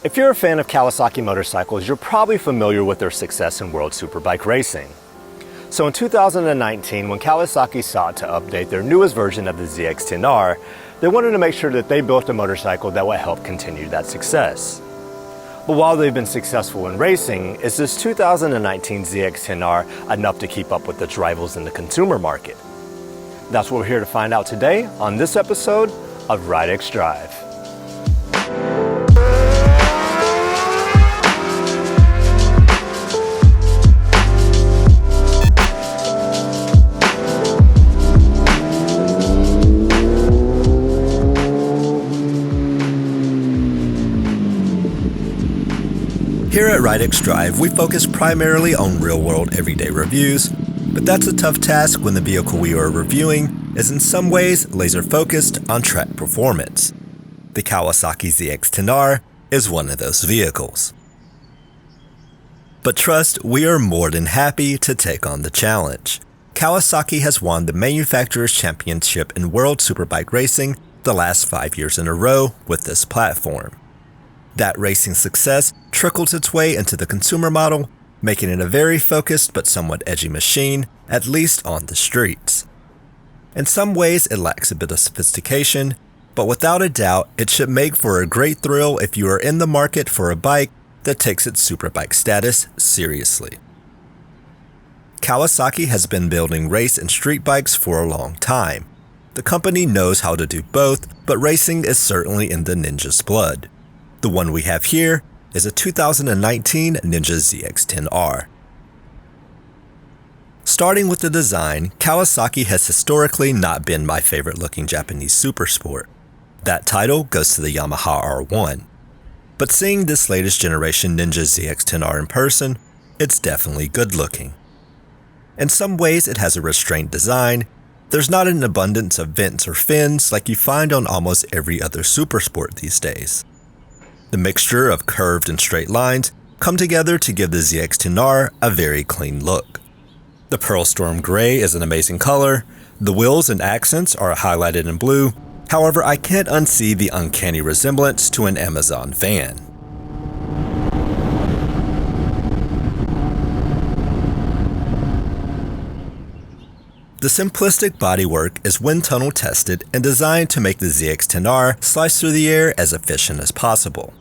If you're a fan of Kawasaki motorcycles, you're probably familiar with their success in World Superbike Racing. So in 2019, when Kawasaki sought to update their newest version of the ZX-10R, they wanted to make sure that they built a motorcycle that would help continue that success. But while they've been successful in racing, is this 2019 ZX-10R enough to keep up with its rivals in the consumer market? That's what we're here to find out today on this episode of rideXdrive. Here at rideXdrive, we focus primarily on real-world everyday reviews, but that's a tough task when the vehicle we are reviewing is in some ways laser-focused on track performance. The Kawasaki ZX-10R is one of those vehicles. But trust, we are more than happy to take on the challenge. Kawasaki has won the Manufacturers' Championship in World Superbike Racing the last 5 years in a row with this platform. That racing success trickles its way into the consumer model, making it a very focused but somewhat edgy machine, at least on the streets. In some ways, it lacks a bit of sophistication, but without a doubt, it should make for a great thrill if you are in the market for a bike that takes its superbike status seriously. Kawasaki has been building race and street bikes for a long time. The company knows how to do both, but racing is certainly in the Ninja's blood. The one we have here is a 2019 Ninja ZX-10R. Starting with the design, Kawasaki has historically not been my favorite looking Japanese supersport. That title goes to the Yamaha R1. But seeing this latest generation Ninja ZX-10R in person, it's definitely good looking. In some ways it has a restrained design. There's not an abundance of vents or fins like you find on almost every other supersport these days. The mixture of curved and straight lines come together to give the ZX-10R a very clean look. The Pearl Storm Gray is an amazing color. The wheels and accents are highlighted in blue. However, I can't unsee the uncanny resemblance to an Amazon van. The simplistic bodywork is wind tunnel tested and designed to make the ZX-10R slice through the air as efficient as possible.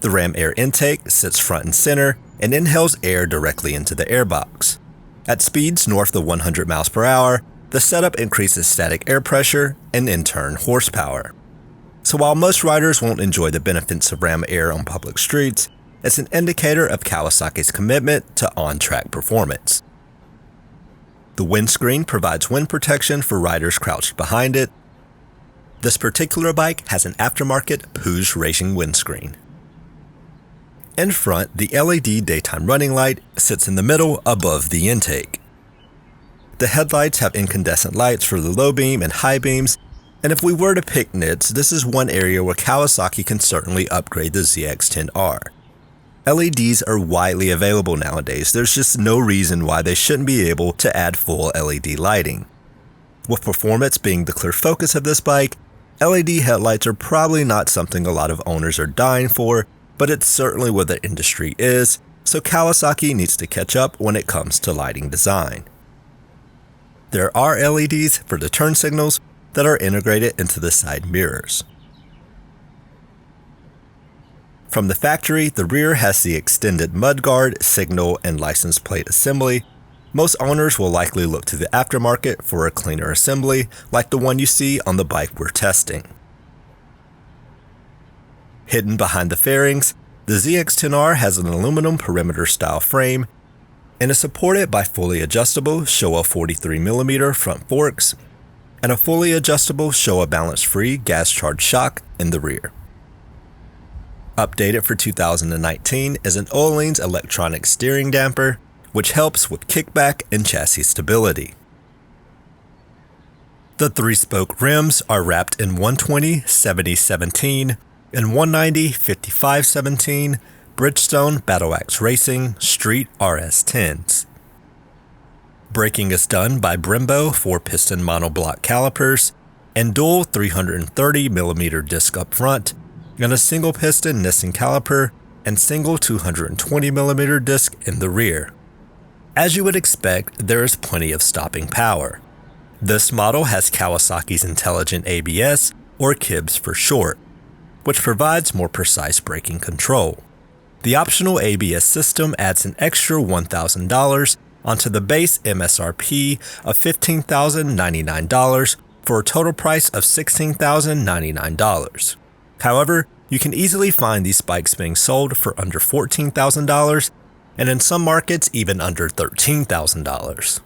The ram air intake sits front and center and inhales air directly into the airbox. At speeds north of 100 miles per hour, the setup increases static air pressure and in turn horsepower. So while most riders won't enjoy the benefits of ram air on public streets, it's an indicator of Kawasaki's commitment to on-track performance. The windscreen provides wind protection for riders crouched behind it. This particular bike has an aftermarket Puig racing windscreen. In front, the LED daytime running light sits in the middle above the intake. The headlights have incandescent lights for the low beam and high beams, and if we were to pick nits, this is one area where Kawasaki can certainly upgrade the ZX-10R. LEDs are widely available nowadays. There's just no reason why they shouldn't be able to add full LED lighting. With performance being the clear focus of this bike, LED headlights are probably not something a lot of owners are dying for, but it's certainly where the industry is, so Kawasaki needs to catch up when it comes to lighting design. There are LEDs for the turn signals that are integrated into the side mirrors. From the factory, the rear has the extended mudguard, signal, and license plate assembly. Most owners will likely look to the aftermarket for a cleaner assembly, like the one you see on the bike we're testing. Hidden behind the fairings, the ZX-10R has an aluminum perimeter style frame and is supported by fully adjustable Showa 43mm front forks and a fully adjustable Showa balance-free gas-charged shock in the rear. Updated for 2019 is an Öhlins electronic steering damper, which helps with kickback and chassis stability. The 3-spoke rims are wrapped in 120/70/17 and 190/55/17 Bridgestone Battle Axe Racing Street RS10s. Braking is done by Brembo 4-piston monoblock calipers and dual 330mm disc up front and a single piston Nissan caliper and single 220mm disc in the rear. As you would expect, there is plenty of stopping power. This model has Kawasaki's Intelligent ABS, or KIBS for short, which provides more precise braking control. The optional ABS system adds an extra $1,000 onto the base MSRP of $15,099 for a total price of $16,099. However, you can easily find these bikes being sold for under $14,000 and in some markets even under $13,000.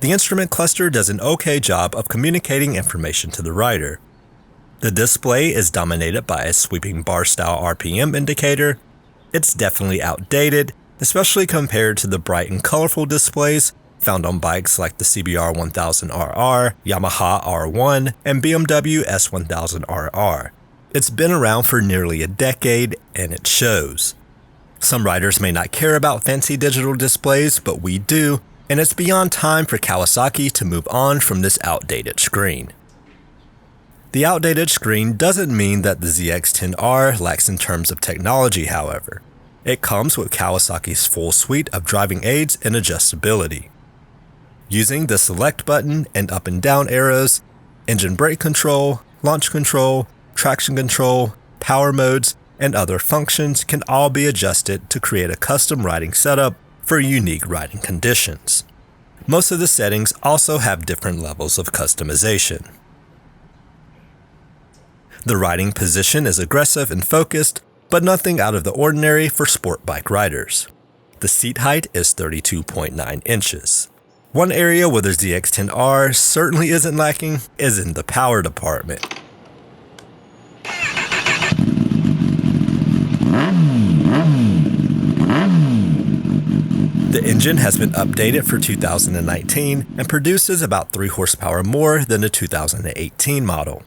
The instrument cluster does an okay job of communicating information to the rider. The display is dominated by a sweeping bar-style RPM indicator. It's definitely outdated, especially compared to the bright and colorful displays found on bikes like the CBR1000RR, Yamaha R1, and BMW S1000RR. It's been around for nearly a decade, and it shows. Some riders may not care about fancy digital displays, but we do, and it's beyond time for Kawasaki to move on from this outdated screen. The outdated screen doesn't mean that the ZX-10R lacks in terms of technology, however. It comes with Kawasaki's full suite of driving aids and adjustability. Using the select button and up and down arrows, engine brake control, launch control, traction control, power modes, and other functions can all be adjusted to create a custom riding setup for unique riding conditions. Most of the settings also have different levels of customization. The riding position is aggressive and focused, but nothing out of the ordinary for sport bike riders. The seat height is 32.9 inches. One area where the ZX-10R certainly isn't lacking is in the power department. The engine has been updated for 2019 and produces about 3 horsepower more than the 2018 model.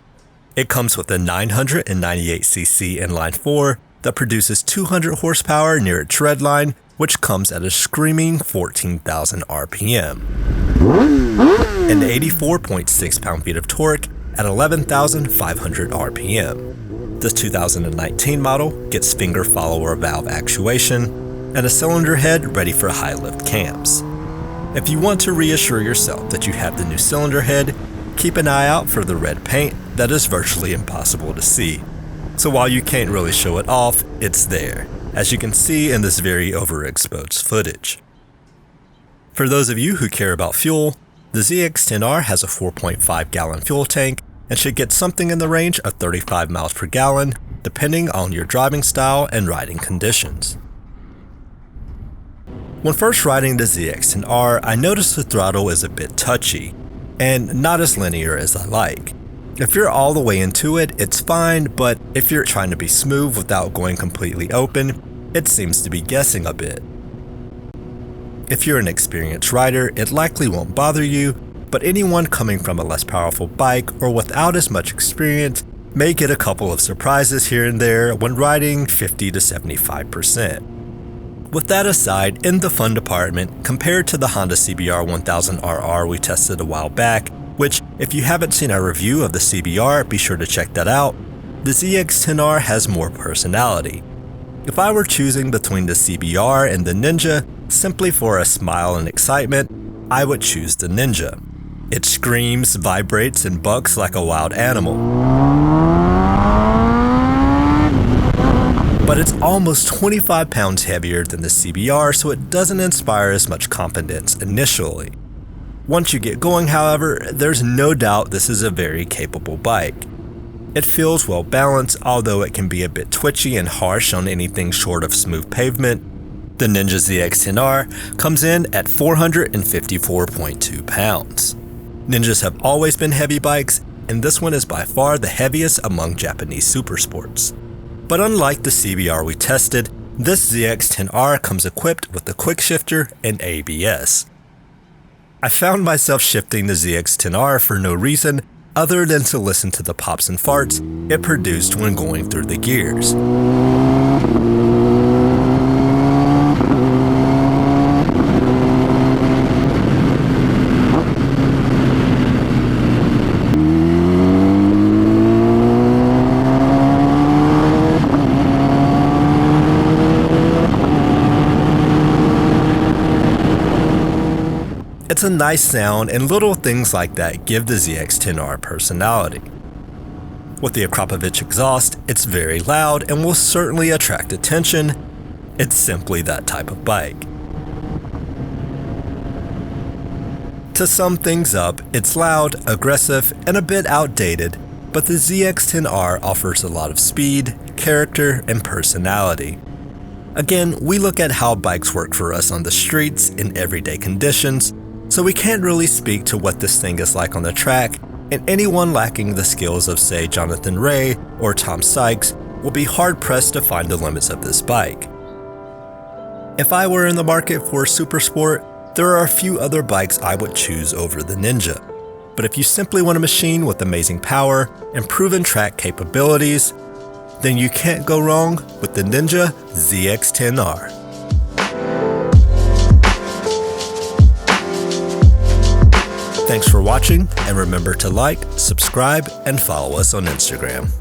It comes with a 998cc inline-4 that produces 200 horsepower near its tread line, which comes at a screaming 14,000 RPM, and 84.6 pound-feet of torque at 11,500 RPM. The 2019 model gets finger follower valve actuation and a cylinder head ready for high lift cams. If you want to reassure yourself that you have the new cylinder head, keep an eye out for the red paint that is virtually impossible to see. So while you can't really show it off, it's there, as you can see in this very overexposed footage. For those of you who care about fuel, the ZX-10R has a 4.5 gallon fuel tank and should get something in the range of 35 miles per gallon, depending on your driving style and riding conditions. When first riding the ZX-10R, I noticed the throttle is a bit touchy, and not as linear as I like. If you're all the way into it, it's fine, but if you're trying to be smooth without going completely open, it seems to be guessing a bit. If you're an experienced rider, it likely won't bother you, but anyone coming from a less powerful bike or without as much experience may get a couple of surprises here and there when riding 50 to 75%. With that aside, in the fun department, compared to the Honda CBR1000RR we tested a while back, which, if you haven't seen our review of the CBR, be sure to check that out, the ZX-10R has more personality. If I were choosing between the CBR and the Ninja, simply for a smile and excitement, I would choose the Ninja. It screams, vibrates, and bucks like a wild animal. But it's almost 25 pounds heavier than the CBR, so it doesn't inspire as much confidence initially. Once you get going, however, there's no doubt this is a very capable bike. It feels well balanced, although it can be a bit twitchy and harsh on anything short of smooth pavement. The Ninja ZX-10R comes in at 454.2 pounds. Ninjas have always been heavy bikes, and this one is by far the heaviest among Japanese supersports. But unlike the CBR we tested, this ZX-10R comes equipped with the quick shifter and ABS. I found myself shifting the ZX-10R for no reason other than to listen to the pops and farts it produced when going through the gears. It's a nice sound, and little things like that give the ZX-10R personality. With the Akrapovic exhaust, it's very loud and will certainly attract attention. It's simply that type of bike. To sum things up, it's loud, aggressive, and a bit outdated, but the ZX-10R offers a lot of speed, character, and personality. Again, we look at how bikes work for us on the streets in everyday conditions, so we can't really speak to what this thing is like on the track, and anyone lacking the skills of, say, Jonathan Ray or Tom Sykes will be hard-pressed to find the limits of this bike. If I were in the market for a super sport, there are a few other bikes I would choose over the Ninja. But if you simply want a machine with amazing power and proven track capabilities, then you can't go wrong with the Ninja ZX-10R. Thanks for watching, and remember to like, subscribe, and follow us on Instagram.